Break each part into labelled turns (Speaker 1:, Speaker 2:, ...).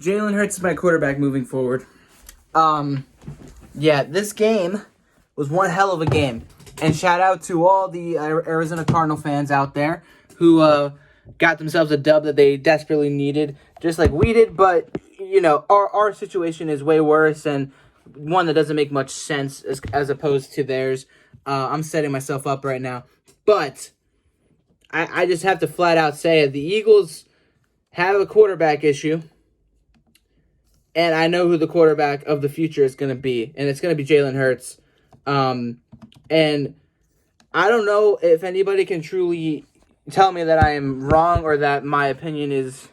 Speaker 1: Jalen Hurts is my quarterback moving forward. This game was one hell of a game. And shout out to all the Arizona Cardinal fans out there who got themselves a dub that they desperately needed, just like we did. But, our situation is way worse and one that doesn't make much sense as opposed to theirs. I'm setting myself up right now. But I just have to flat out say it. The Eagles have a quarterback issue. And I know who the quarterback of the future is going to be. And it's going to be Jalen Hurts. And I don't know if anybody can truly tell me that I am wrong or that my opinion is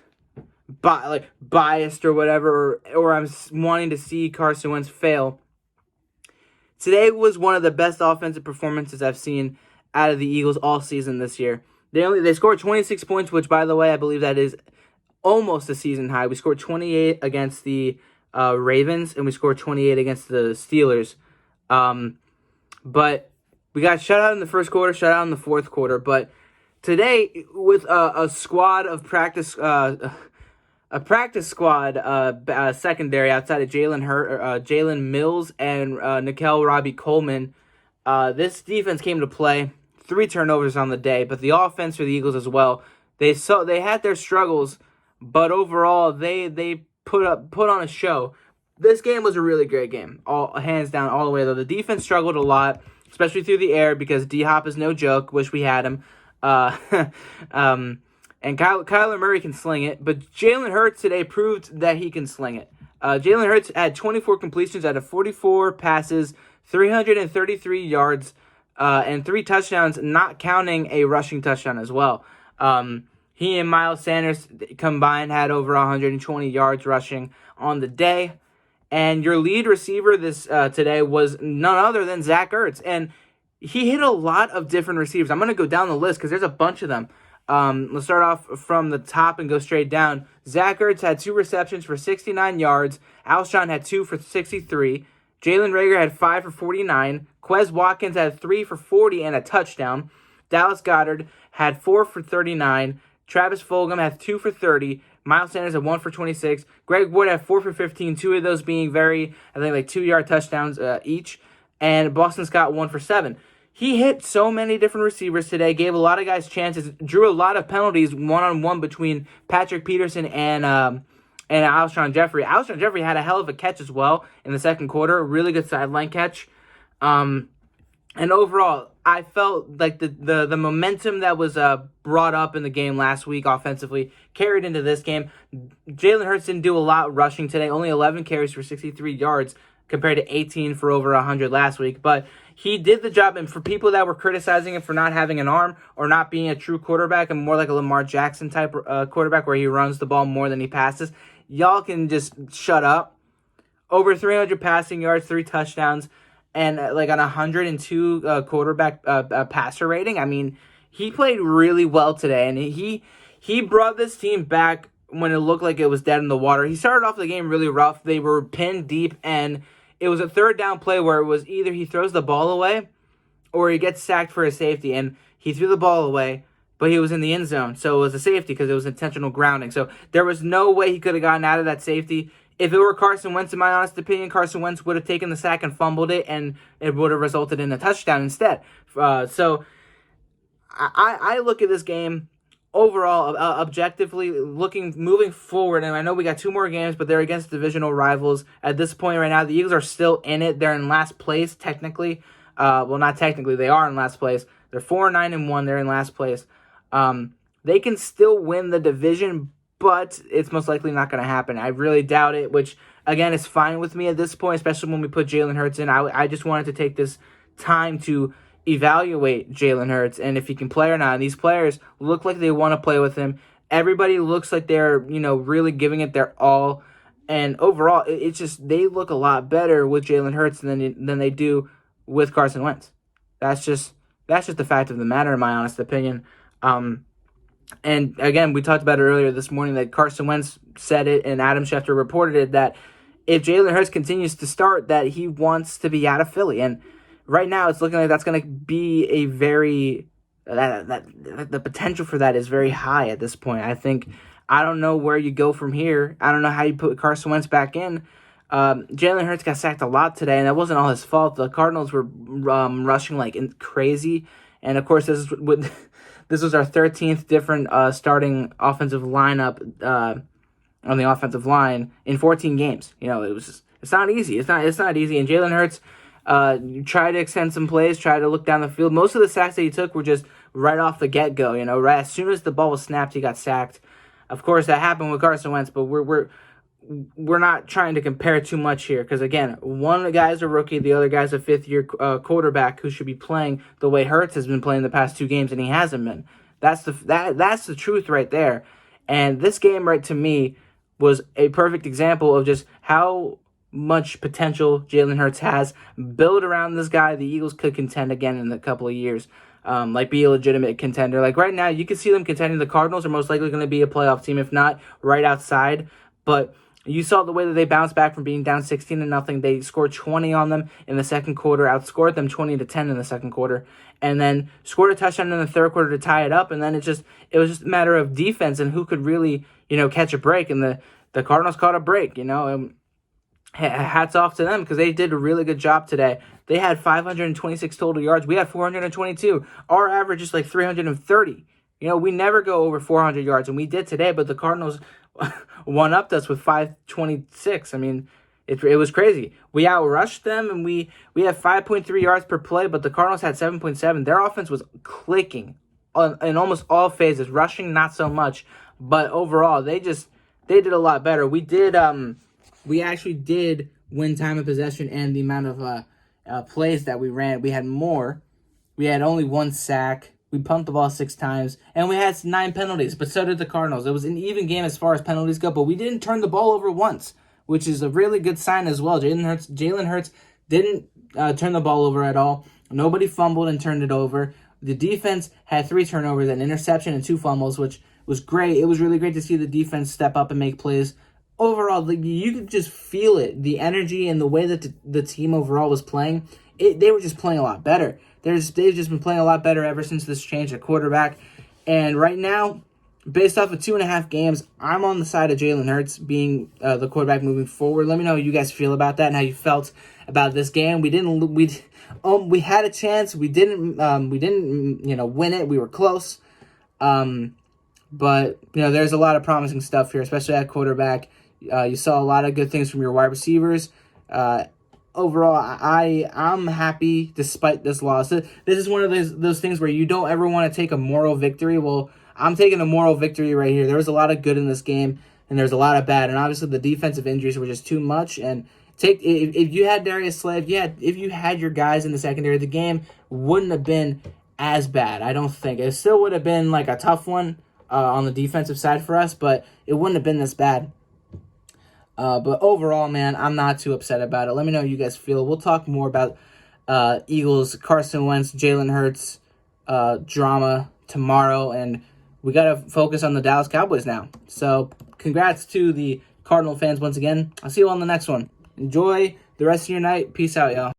Speaker 1: biased or whatever, or I'm wanting to see Carson Wentz fail. Today was one of the best offensive performances I've seen out of the Eagles all season this year. They scored 26 points, which, by the way, I believe that is almost a season high. We scored 28 against the Ravens, and we scored 28 against the Steelers. But we got shut out in the first quarter, shut out in the fourth quarter. But today, with a squad of practice, secondary outside of Jalen Mills and Nickel Robbie Coleman, this defense came to play. 3 turnovers on the day, but the offense for the Eagles as well. They had their struggles, but overall they put on a show. This game was a really great game, all hands down, all the way. Though the defense struggled a lot, especially through the air because D-Hop is no joke. Wish we had him. And Kyler Murray can sling it, but Jalen Hurts today proved that he can sling it. Jalen Hurts had 24 completions out of 44 passes, 333 yards, and 3 touchdowns, not counting a rushing touchdown as well. He and Miles Sanders combined had over 120 yards rushing on the day. And your lead receiver today was none other than Zach Ertz. And he hit a lot of different receivers. I'm going to go down the list because there's a bunch of them. Let's start off from the top and go straight down. Zach Ertz had 2 receptions for 69 yards. Alshon had 2 for 63. Jalen Reagor had 5 for 49. Quez Watkins had 3 for 40 and a touchdown. Dallas Goedert had 4 for 39. Travis Fulgham had 2 for 30. Miles Sanders had 1 for 26. Greg Ward had 4 for 15, 2 of those being 2-yard touchdowns each. And Boston Scott 1 for 7. He hit so many different receivers today, gave a lot of guys chances, drew a lot of penalties one-on-one between Patrick Peterson and Alshon Jeffrey. Alshon Jeffrey had a hell of a catch as well in the second quarter, really good sideline catch. And overall, I felt like the momentum that was brought up in the game last week offensively carried into this game. Jalen Hurts didn't do a lot rushing today, only 11 carries for 63 yards compared to 18 for over 100 last week. But he did the job, and for people that were criticizing him for not having an arm or not being a true quarterback and more like a Lamar Jackson type quarterback where he runs the ball more than he passes, y'all can just shut up. Over 300 passing yards, 3 touchdowns, and on 102 quarterback passer rating. I mean, he played really well today, and he brought this team back when it looked like it was dead in the water. He started off the game really rough. They were pinned deep, and it was a third down play where it was either he throws the ball away or he gets sacked for a safety, and he threw the ball away, but he was in the end zone, so it was a safety because it was intentional grounding. So there was no way he could have gotten out of that safety. If it were Carson Wentz, in my honest opinion, Carson Wentz would have taken the sack and fumbled it, and it would have resulted in a touchdown instead. So I look at this game overall, objectively, moving forward, and I know we got 2 more games, but they're against divisional rivals. At this point right now, the Eagles are still in it. They're in last place, technically. Well, not technically. They are in last place. They're 4-9-1. They're in last place. They can still win the division, but it's most likely not going to happen. I really doubt it, which, again, is fine with me at this point, especially when we put Jalen Hurts in. I just wanted to take this time to evaluate Jalen Hurts and if he can play or not. And these players look like they want to play with him. Everybody looks like they're, really giving it their all. And overall, it's just they look a lot better with Jalen Hurts than they do with Carson Wentz. That's just the fact of the matter, in my honest opinion. And again, we talked about it earlier this morning that Carson Wentz said it and Adam Schefter reported it that if Jalen Hurts continues to start, that he wants to be out of Philly. And right now, it's looking like that's going to be a very the potential for that is very high at this point. I think I don't know where you go from here. I don't know how you put Carson Wentz back in. Jalen Hurts got sacked a lot today, and that wasn't all his fault. The Cardinals were rushing like crazy, and of course this was our 13th different starting offensive lineup on the offensive line in 14 games. It's not easy. It's not easy. And Jalen Hurts tried to extend some plays, tried to look down the field. Most of the sacks that he took were just right off the get-go. Right as soon as the ball was snapped, he got sacked. Of course, that happened with Carson Wentz, but we're not trying to compare too much here because, again, one guy's a rookie, the other guy's a fifth-year quarterback who should be playing the way Hurts has been playing the past 2 games, and he hasn't been. That's the truth right there. And this game, right, to me, was a perfect example of just how much potential Jalen Hurts has. Build around this guy. The Eagles could contend again in a couple of years. Be a legitimate contender. Like right now, you can see them contending. The Cardinals are most likely going to be a playoff team, if not right outside. But you saw the way that they bounced back from being down 16-0. They scored 20 on them in the second quarter, outscored them 20-10 in the second quarter, and then scored a touchdown in the third quarter to tie it up. And then it was just a matter of defense and who could really catch a break. And the Cardinals caught a break. Hats off to them because they did a really good job today. They had 526 total yards. We had 422. Our average is like 330. We never go over 400 yards, and we did today, but the Cardinals one-upped us with 526. I mean, it was crazy. We outrushed them, and we had 5.3 yards per play, but the Cardinals had 7.7. Their offense was clicking in almost all phases. Rushing, not so much, but overall, they did a lot better. We actually did win time of possession and the amount of plays that we ran. We had more. We had only 1 sack. We pumped the ball 6 times. And we had 9 penalties, but so did the Cardinals. It was an even game as far as penalties go, but we didn't turn the ball over once, which is a really good sign as well. Jalen Hurts didn't turn the ball over at all. Nobody fumbled and turned it over. The defense had 3 turnovers, an interception, and 2 fumbles, which was great. It was really great to see the defense step up and make plays. Overall, you could just feel it, the energy and the way that the team overall was playing. They were just playing a lot better. They've just been playing a lot better ever since this change at quarterback. And right now, based off of 2.5 games, I'm on the side of Jalen Hurts being the quarterback moving forward. Let me know how you guys feel about that and how you felt about this game. We had a chance. We didn't win it. We were close. But there's a lot of promising stuff here, especially at quarterback. You saw a lot of good things from your wide receivers. Overall, I'm happy despite this loss. This is one of those things where you don't ever want to take a moral victory. Well, I'm taking a moral victory right here. There was a lot of good in this game, and there's a lot of bad. And obviously, the defensive injuries were just too much. And if you had Darius Slay, if you had your guys in the secondary, the game wouldn't have been as bad. I don't think it still would have been like a tough one on the defensive side for us, but it wouldn't have been this bad. But overall, man, I'm not too upset about it. Let me know how you guys feel. We'll talk more about Eagles, Carson Wentz, Jalen Hurts drama tomorrow, and we got to focus on the Dallas Cowboys now. So congrats to the Cardinal fans once again. I'll see you on the next one. Enjoy the rest of your night. Peace out, y'all.